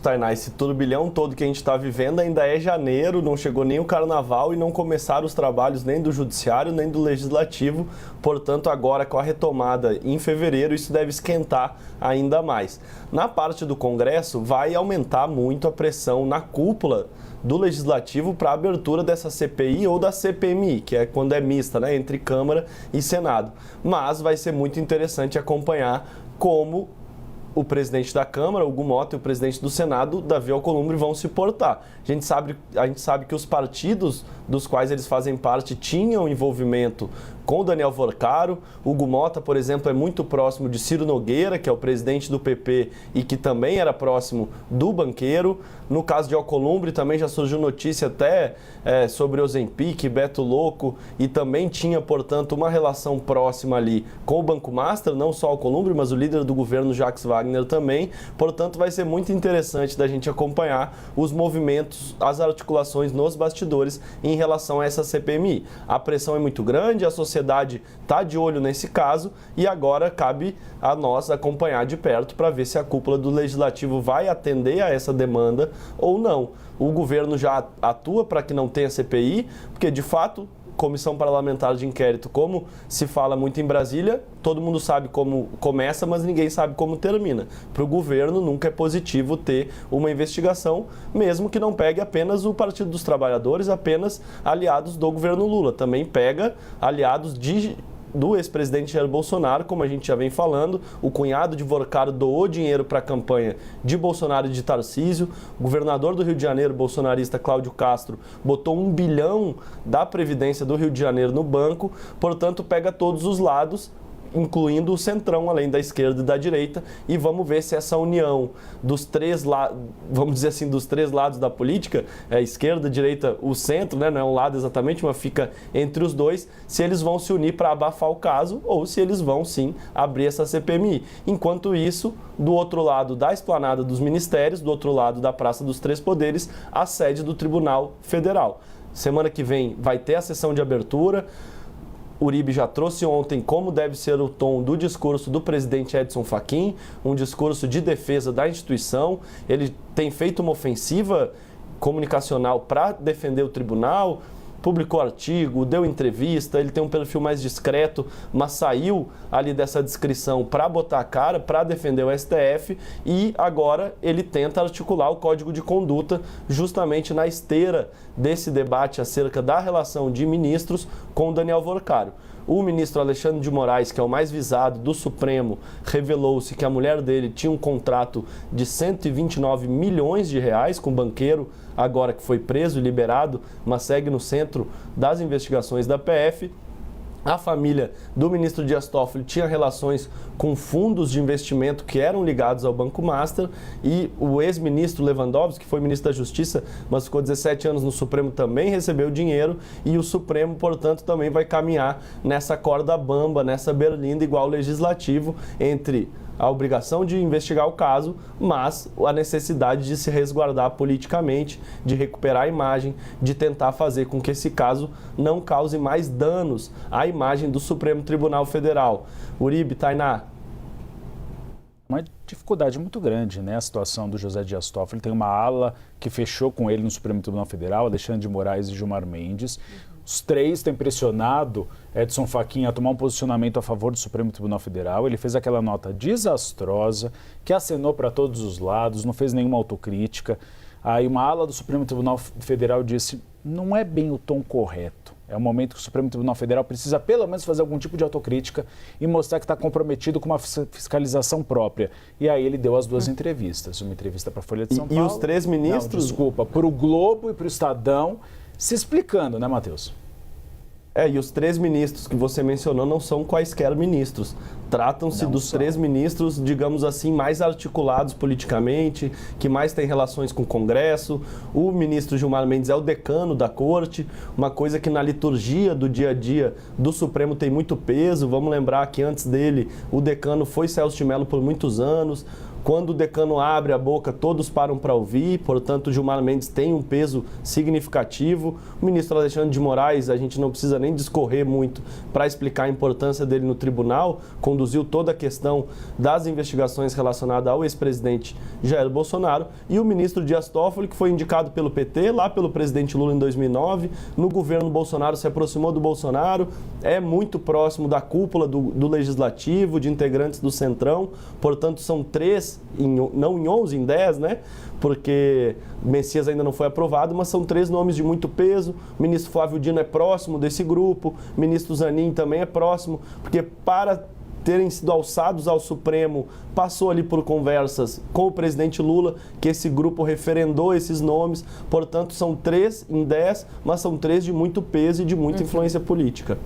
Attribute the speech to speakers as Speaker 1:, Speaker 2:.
Speaker 1: Tainá, esse turbilhão todo que a gente está vivendo ainda é janeiro, não chegou nem o carnaval e não começaram os trabalhos nem do judiciário nem do legislativo, portanto agora com a retomada em fevereiro isso deve esquentar ainda mais. Na parte do Congresso vai aumentar muito a pressão na cúpula do Legislativo para a abertura dessa CPI ou da CPMI, que é quando é mista, né, entre Câmara e Senado. Mas vai ser muito interessante acompanhar como o presidente da Câmara, Hugo Motta, e o presidente do Senado, Davi Alcolumbre, vão se portar. A gente sabe que os partidos dos quais eles fazem parte tinham envolvimento com o Daniel Vorcaro. Hugo Motta, por exemplo, é muito próximo de Ciro Nogueira, que é o presidente do PP e que também era próximo do banqueiro. No caso de Alcolumbre, também já surgiu notícia até sobre Ozempic, Beto Louco, e também tinha, portanto, uma relação próxima ali com o Banco Master, não só Alcolumbre, mas o líder do governo, Jacques Wagner, também. Portanto, vai ser muito interessante da gente acompanhar os movimentos, as articulações nos bastidores em relação a essa CPMI. A pressão é muito grande, a sociedade está de olho nesse caso e agora cabe a nós acompanhar de perto para ver se a cúpula do Legislativo vai atender a essa demanda ou não. O governo já atua para que não tenha CPI, porque de fato, comissão parlamentar de inquérito, como se fala muito em Brasília, todo mundo sabe como começa, mas ninguém sabe como termina. Para o governo nunca é positivo ter uma investigação, mesmo que não pegue apenas o Partido dos Trabalhadores, apenas aliados do governo Lula. Também pega aliados do ex-presidente Jair Bolsonaro, como a gente já vem falando. O cunhado de Vorcaro doou dinheiro para a campanha de Bolsonaro e de Tarcísio. O governador do Rio de Janeiro, bolsonarista Cláudio Castro, botou 1 bilhão da Previdência do Rio de Janeiro no banco. Portanto, pega todos os lados, incluindo o centrão, além da esquerda e da direita, e vamos ver se essa união dos três lados, vamos dizer assim, dos três lados da política, esquerda, direita, o centro, né, não é um lado exatamente, mas fica entre os dois, se eles vão se unir para abafar o caso ou se eles vão sim abrir essa CPMI. Enquanto isso, do outro lado da esplanada dos ministérios, do outro lado da Praça dos Três Poderes, a sede do Tribunal Federal. Semana que vem vai ter a sessão de abertura. Uribe já trouxe ontem como deve ser o tom do discurso do presidente Edson Fachin, um discurso de defesa da instituição. Ele tem feito uma ofensiva comunicacional para defender o tribunal, publicou artigo, deu entrevista, ele tem um perfil mais discreto, mas saiu ali dessa descrição para botar a cara, para defender o STF, e agora ele tenta articular o código de conduta justamente na esteira desse debate acerca da relação de ministros com o Daniel Vorcaro. O ministro Alexandre de Moraes, que é o mais visado do Supremo, revelou-se que a mulher dele tinha um contrato de 129 milhões de reais com o banqueiro, agora que foi preso e liberado, mas segue no centro das investigações da PF. A família do ministro Dias Toffoli tinha relações com fundos de investimento que eram ligados ao Banco Master, e o ex-ministro Lewandowski, que foi ministro da Justiça, mas ficou 17 anos no Supremo, também recebeu dinheiro, e o Supremo, portanto, também vai caminhar nessa corda bamba, nessa berlinda igual o Legislativo, entre a obrigação de investigar o caso, mas a necessidade de se resguardar politicamente, de recuperar a imagem, de tentar fazer com que esse caso não cause mais danos à imagem do Supremo Tribunal Federal. Uribe, Tainá.
Speaker 2: Uma dificuldade muito grande, né? A situação do José Dias Toffoli. Tem uma ala que fechou com ele no Supremo Tribunal Federal, Alexandre de Moraes e Gilmar Mendes. Os três têm pressionado Edson Fachin a tomar um posicionamento a favor do Supremo Tribunal Federal. Ele fez aquela nota desastrosa, que acenou para todos os lados, não fez nenhuma autocrítica. Aí uma ala do Supremo Tribunal Federal disse, não é bem o tom correto. É um momento que o Supremo Tribunal Federal precisa pelo menos fazer algum tipo de autocrítica e mostrar que está comprometido com uma fiscalização própria. E aí ele deu as duas entrevistas. Uma entrevista para a Folha de São Paulo.
Speaker 1: E os três ministros?
Speaker 2: Não, desculpa, para o Globo e para o Estadão, se explicando, né, Matheus?
Speaker 1: E os três ministros que você mencionou não são quaisquer ministros. Tratam-se dos três ministros, digamos assim, mais articulados politicamente, que mais têm relações com o Congresso. O ministro Gilmar Mendes é o decano da Corte, uma coisa que na liturgia do dia a dia do Supremo tem muito peso. Vamos lembrar que antes dele o decano foi Celso de Mello por muitos anos. Quando o decano abre a boca, todos param para ouvir, portanto, Gilmar Mendes tem um peso significativo. O ministro Alexandre de Moraes, a gente não precisa nem discorrer muito para explicar a importância dele no tribunal, conduziu toda a questão das investigações relacionadas ao ex-presidente Jair Bolsonaro, e o ministro Dias Toffoli, que foi indicado pelo PT, lá pelo presidente Lula em 2009, no governo Bolsonaro se aproximou do Bolsonaro, é muito próximo da cúpula do Legislativo, de integrantes do Centrão, portanto são 3, não em 11, em 10, né? Porque Messias ainda não foi aprovado, mas são 3 nomes de muito peso. O ministro Flávio Dino é próximo desse grupo, o ministro Zanin também é próximo, porque para terem sido alçados ao Supremo, passou ali por conversas com o presidente Lula, que esse grupo referendou esses nomes, portanto são 3 em 10, mas são 3 de muito peso e de muita influência política.